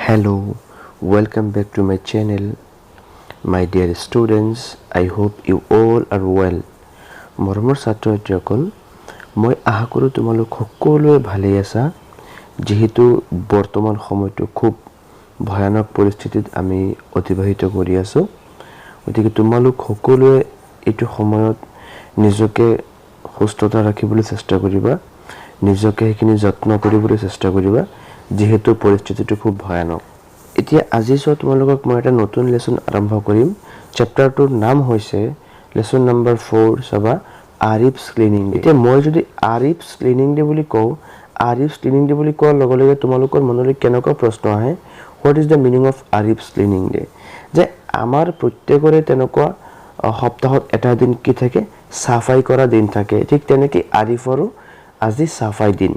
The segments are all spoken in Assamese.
Hello, welcome back to my channel. My dear students, I hope you all are well. মৰমৰ ছাত্ৰ-ছাত্ৰীসকল, মই আশা কৰোঁ তোমালোক সকলোৱে ভালে আছা। যেহেতু বৰ্তমান সময়টো খুব ভয়ানক পৰিস্থিতিত আমি অতিবাহিত কৰি আছো, গতিকে তোমালোক সকলোৱে এইটো সময়ত নিজকে সুস্থতা ৰাখিবলৈ চেষ্টা কৰিবা, নিজকে সেইখিনি যত্ন কৰিবলৈ চেষ্টা কৰিবা। যেহেতু পৰিস্থিতিটো খুব ভয়ানক। এতিয়া আজি তোমালোকক মই এটা নতুন লেসন আৰম্ভ কৰিম। চেপ্টাৰটোৰ নাম হৈছে লেসন নম্বৰ 4 সবা আৰিফছ ক্লিনিং ডে। এতিয়া মই যদি আৰিফছ ক্লিনিং ডে বুলি কওঁ, আৰিফছ ক্লিনিং ডে বুলি কোৱাৰ লগে লগে তোমালোকৰ মনলৈ কেনেকুৱা প্ৰশ্ন আহে? What is the meaning of আৰিফছ ক্লিনিং ডে? যে আমাৰ প্ৰত্যেকৰে তেনেকুৱা সপ্তাহত এটা দিন কি থাকে? সাফাই কৰা দিন থাকে। ঠিক তেনেকৈ আৰিফৰো আজি সাফাই দিন।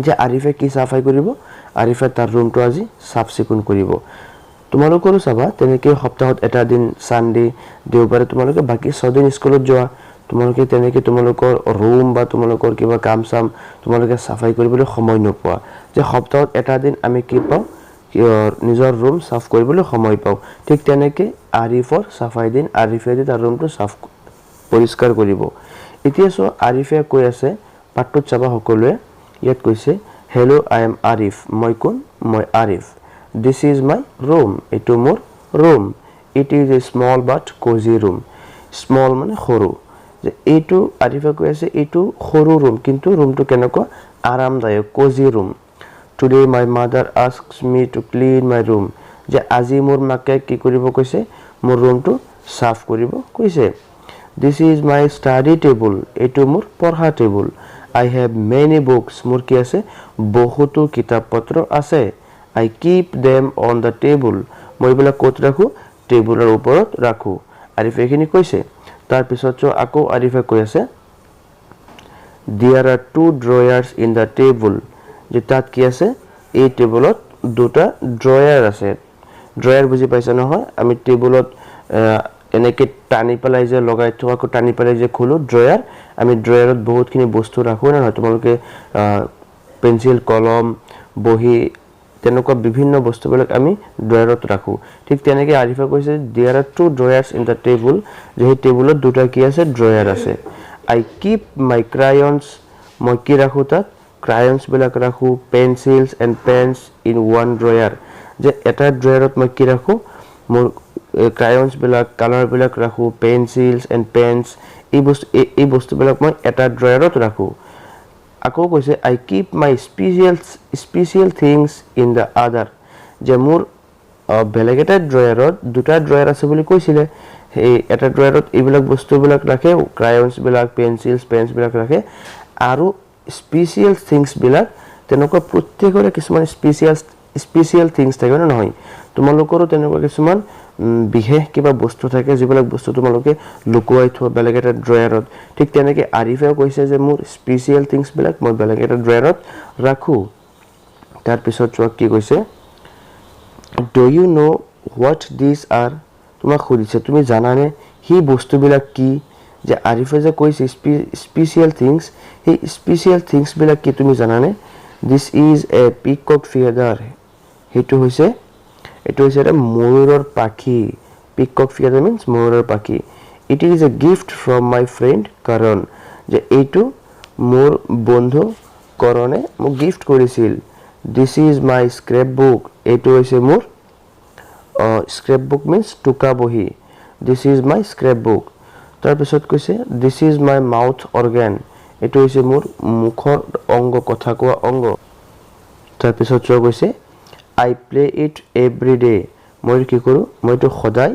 যে আৰিফে কি সাফাই কৰিব? আৰিফে তাৰ ৰুমটো আজি সাফ চিকুণ কৰিব। তোমালোকৰো চাবা তেনেকৈ সপ্তাহত এটা দিন সানডে দেওবাৰে তোমালোকে বাকি 6 দিন স্কুলত যোৱা, তোমালোকে তেনেকৈ তোমালোকৰ ৰুম বা তোমালোকৰ কিবা কাম চাম তোমালোকে সাফাই কৰিবলৈ সময় নোপোৱা। যে সপ্তাহত এটা দিন আমি কি পাওঁ? নিজৰ ৰুম সাফ কৰিবলৈ সময় পাওঁ। ঠিক তেনেকৈ আৰিফৰ সাফাই দিন, আৰিফে তাৰ ৰুমটো সাফ পৰিষ্কাৰ কৰিব। এতিয়া আৰিফে কৈ আছে, পাঠটোত চাবা সকলোৱে, ইয়াত কৈছে হেল্ল' আই এম আৰিফ। মই কোন? মই আৰিফ। দিছ ইজ মাই ৰুম। এইটো মোৰ room. It is a small but cosy room. Small মানে সৰু। যে এইটো আৰিফে কৈ আছে এইটো সৰু ৰুম, কিন্তু ৰুমটো কেনেকুৱা? আৰামদায়ক, cozy room. Today my mother asks me to clean my room. যে আজি মোৰ মাকে কি কৰিব কৈছে? মোৰ ৰুমটো সাফ কৰিব কৈছে। This is my study table. এইটো মোৰ পঢ়া table. I have many books. মোৰ কি আছে? বহুতো কিতাপ পত্ৰ আছে। I keep them on the table. মই এইবিলাক ক'ত ৰাখোঁ? টেবুলৰ ওপৰত ৰাখোঁ। আৰিফে এইখিনি কৈছে। তাৰপিছত আকৌ আৰিফে কৈ আছে there are 2 drawers in the table. যে তাত কি আছে? এই টেবুলত দুটা ড্ৰয়াৰ আছে। ড্ৰয়াৰ বুজি পাইছা নহয়? আমি টেবুলত এনেকৈ টানি পেলাই যে লগাই থোৱা, আকৌ টানি পেলাই যে খোলো ড্ৰয়াৰ, আমি ড্ৰয়াৰত বহুতখিনি বস্তু ৰাখোঁ না নহয়? তোমালোকে পেঞ্চিল, কলম, বহি তেনেকুৱা বিভিন্ন বস্তুবিলাক আমি ড্ৰয়াৰত ৰাখোঁ। ঠিক তেনেকৈ আৰিফে কৈছে there are 2 drawers in the table. যে সেই টেবুলত দুটা কি আছে? ড্ৰয়াৰ আছে। I keep my crayons. মই কি ৰাখোঁ তাত? ক্ৰায়নছবিলাক ৰাখোঁ। Pencils and pens in one drawer. যে এটা ড্ৰয়াৰত মই কি ৰাখোঁ? মোৰ ক্ৰায়নছবিলাক, কালাৰবিলাক ৰাখোঁ। পেঞ্চিলছ এণ্ড পেনছ এই বস্তুবিলাক মই এটা ড্ৰয়াৰত ৰাখোঁ। আকৌ কৈছে I keep my special things in the other. যে মোৰ বেলেগ এটা ড্ৰয়াৰত দুটা ড্ৰয়াৰ আছে বুলি কৈছিলে। সেই এটা ড্ৰয়াৰত এইবিলাক বস্তুবিলাক ৰাখে, ক্ৰায়নছবিলাক, পেঞ্চিলছ, পেনছবিলাক ৰাখে। আৰু স্পেচিয়েল থিংছবিলাক তেনেকুৱা প্ৰত্যেকৰে কিছুমান স্পেচিয়েল থিংছ থাকে নে নহয়? তোমালোকৰো তেনেকুৱা কিছুমান বিশেষ কিবা বস্তু থাকে, যিবিলাক বস্তু তোমালোকে লুকুৱাই থোৱা বেলেগ এটা ড্ৰয়াৰত। ঠিক তেনেকৈ আৰিফেও কৈছে যে মোৰ স্পেচিয়েল থিংছবিলাক মই বেলেগ এটা ড্ৰয়াৰত ৰাখোঁ। তাৰপিছত কি কৈছে? Do you know' what this R? তোমাক সুধিছে তুমি জানানে সেই বস্তুবিলাক কি? যে আৰিফে যে কৈছে স্পেচিয়েল থিংছ, সেই স্পেচিয়েল থিংছবিলাক কি তুমি জানানে? দিছ ইজ এ পিকক ফিডাৰ। এইটো হৈছে এটা ময়ূৰৰ পাখি। পিকক ফিডাৰ মিন্স ময়ূৰৰ পাখি। It is a gift from my friend Karan. যে এইটো মোৰ বন্ধু কৰণে মোক গিফ্ট কৰিছিল। This is my scrapbook. এইটো হৈছে মোৰ স্ক্ৰেপ বুক মিন্স টোকা বহী। This is my scrapbook. তাৰপিছত কৈছে this is my mouth organ. এইটো হৈছে মোৰ মুখৰ অংগ, কথা কোৱা অংগ। তাৰপিছত কৈছে আই প্লে ইট এভৰি ডে। মই কি কৰোঁ? মইতো সদায়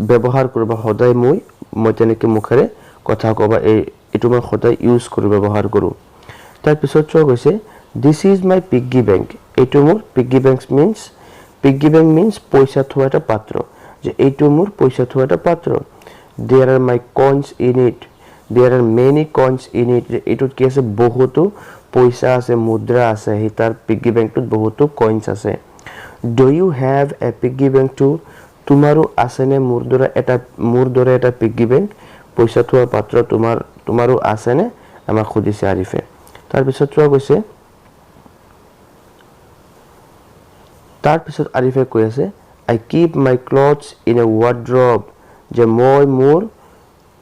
ব্যৱহাৰ কৰোঁ, বা সদায় মই তেনেকৈ মুখেৰে কথা কওঁ, বা এইটো মই সদায় ইউজ কৰোঁ, ব্যৱহাৰ কৰোঁ। তাৰপিছত কৈছে দিছ ইজ মাই পিগী বেংক। এইটো মোৰ পিগী বেংক মিন্স পইচা থোৱা এটা পাত্ৰ। যে এইটো মোৰ পইচা থোৱা এটা পাত্ৰ। There are my coins in it. There are many coins in it. এইটোত কি আছে? বহুতো পইচা আছে, মুদ্ৰা আছে। সেই তাৰ পিগী বেংকটোত বহুতো কইনছ আছে। Do you have a piggy bank too? তোমাৰো আছেনে মোৰ দৰে এটা পিগী বেংক, পইচা থোৱা পাত্ৰ তোমাৰো আছেনে? আমাক সুধিছে আৰিফে। তাৰপিছত কৈছে তাৰ পিছত আৰিফে কৈ আছে I keep my clothes in a wardrobe যে মই মোৰ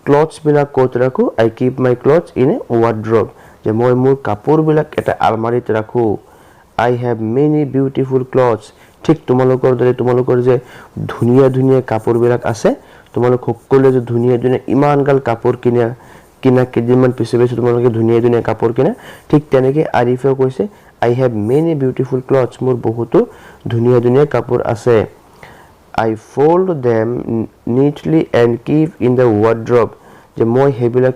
ক্লথছ বিলাক ক'ত ৰাখো I keep my clothes in a wardrobe যে মই মোৰ কাপোৰ বিলাক এটা আলমাৰিত ৰাখো I have many beautiful clothes ঠিক তোমালোকৰ দৰে তোমালোকৰ যে ধুনিয়া ধুনিয়া কাপোৰ বিলাক আছে তোমালোক সকলোৱে যে ধুনিয়া ধুনিয়া ইমান গাল কাপোৰ কিনা কেদিনমান পিছে তোমালোকে ধুনিয়া ধুনিয়া কাপোৰ কিনা ঠিক তেনেকৈ আৰিফে কৈছে I have many beautiful clothes মোৰ বহুতো ধুনিয়া ধুনিয়া কাপোৰ আছে I fold them neatly and keep in the wardrobe যে মই হেবিলাক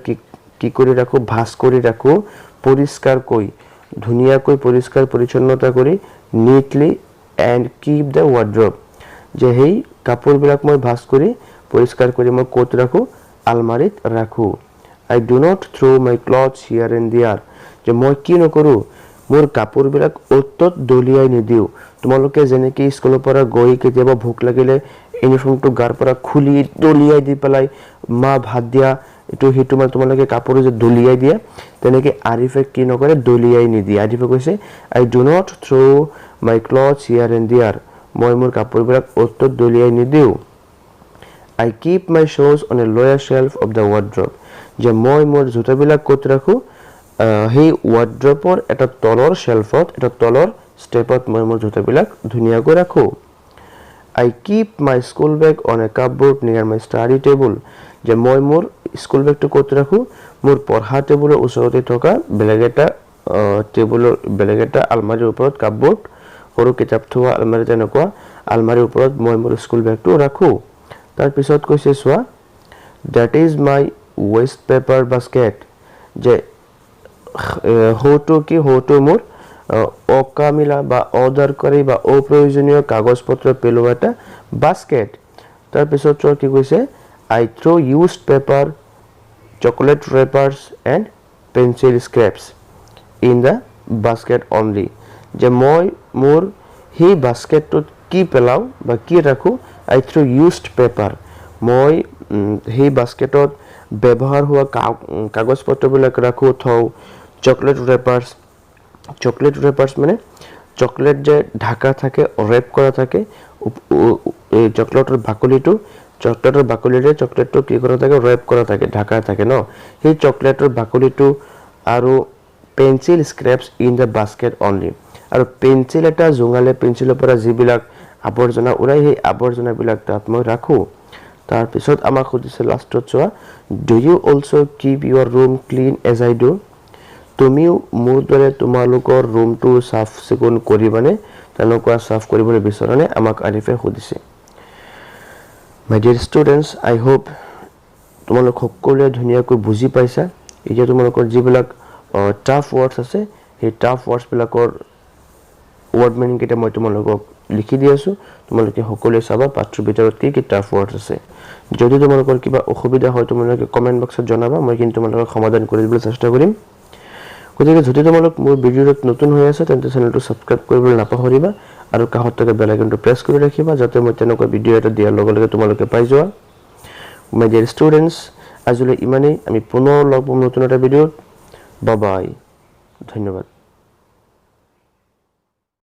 কি কৰি ৰাখো ভাঁজ কৰি ৰাখো পৰিষ্কাৰ কৈ ধুনিয়াকৈ পৰিষ্কাৰ পৰিচ্ছন্নতা কৰি neatly and keep the wardrobe যে হেই কাপোৰ বিলাক মই ভাঁজ কৰি পৰিষ্কাৰ কৰি মই ক'ত ৰাখো আলমাৰিত ৰাখো I do not throw my clothes here and there যে মই কি নকৰো মোৰ কাপোৰ বিলাক অতত দলিয়াই নিদিও তোমালোকে যেনেকৈ স্কুলৰ পৰা গৈ কেতিয়াবা ভোক লাগিলে ইউনিফৰ্মটো গাৰ পৰা খুলি দলিয়াই দি পেলাই মা ভাত দিয়া এটো হিটো মানে তোমালোকে কাপোৰ যে দলিয়াই দিয়া তেনেকৈ আৰিফে কি নকৰে দলিয়াই নিদিয়ে আৰিফে কৈছে I do not throw my clothes here and there মই মোৰ কাপোৰ বিলাক অতত দলিয়াই নিদিও I keep my shoes on a lower shelf of the wardrobe যে মই মোৰ জোতাবিলাক ক'ত ৰাখো হেই wardrobe এটা তলৰ shelfত এটা তলৰ stepত মই মোৰ জোতাবিলাক ধুনিয়াকৈ ৰাখো I keep my school bag on a cupboard near my study table যে মই মোৰ স্কুল বেগটো ক'ত ৰাখো মোৰ পঢ়া টেবুলৰ ওচৰতে থকা বেলেগ এটা আলমাৰীৰ ওপৰত কাপবোৰ্ড সৰু কিতাপ থোৱা আলমাৰী তেনেকুৱা আলমাৰীৰ ওপৰত মই মোৰ স্কুল বেগটো ৰাখো তাৰ পিছত কৈছে চোৱা that is my waste paper basket যে হটো মোৰ অকামিলা বা অদৰকাৰী বা অপ্ৰয়োজনীয় কাগজপত্ৰ পেলোৱা এটা বাস্কেট তাৰ পিছত কি কৈছে I throw used paper chocolate wrappers and pencil scraps in the basket only যে মই মোৰ হি বাস্কেটত কি পেলাও বা কি ৰাখো I throw used paper মই হি বাস্কেটত ব্যৱহাৰ হোৱা কাগজপত্ৰবিলাক ৰাখো থও chocolate wrappers মানে চকলেট যে ঢাকা থাকে ৰেপ কৰা থাকে এই চকলেটৰ বাকলিৰে চকলেটটো কি কৰা থাকে ৰেপ কৰা থাকে ঢাকা থাকে ন সেই চকলেটৰ বাকলিটো আৰু pencil scraps in the basket only আৰু পেন্সিল এটা জোঙালে পেন্সিলৰ পৰা যিবিলাক আৱৰ্জনা উৰাই সেই আৱৰ্জনাবিলাক তাত মই ৰাখো তাৰ পিছত আমাক সুধিছে লাষ্টত চোৱা do you also keep your room clean as I do তুমিও মোৰ দৰে তোমালোকৰ ৰুমটো সাফ চিকুণ কৰিবানে তেনেকুৱা সাফ কৰিবলৈ বিচাৰনে আমাক আৰিফে সুধিছে My dear students, I hope তোমালোক সকলোৱে ধুনিয়াকৈ বুজি পাইছা এতিয়া তোমালোকৰ যিবিলাক টাফ ওয়াৰ্ডস আছে সেই টাফ ওয়াৰ্ডস বিলাকৰ ওয়াৰ্ড মিনিং কেটা মই তোমালোকক লিখি দি আছো তোমালোকে সকলোৱে চাবা পাঠ্যৰ ভিতৰত কি টাফ ওয়াৰ্ডস আছে যদি তোমালোকৰ কিবা অসুবিধা হয় তোমালোকে কমেন্ট বক্সত জনাবা মই কিন্তু তোমালোকক সমাধান কৰি দিবলৈ চেষ্টা কৰিম গতিকে যদি তোমালোক মোৰ ভিডিঅ'ত নতুন হৈ আছে তেন্তে চেনেলটো সাবস্ক্ৰাইব কৰিবলৈ নাপাহৰিবা আৰু কাষত থকা বেল আইকনটো প্ৰেছ কৰি ৰাখিবা যাতে মই তেনেকুৱা ভিডিঅ' এটা দিয়াৰ লগে লগে তোমালোকে পাই যোৱা My dear students আজিলৈ ইমানেই আমি পুনৰ লগ পাম নতুন এটা ভিডিঅ'ত বাই বাই ধন্যবাদ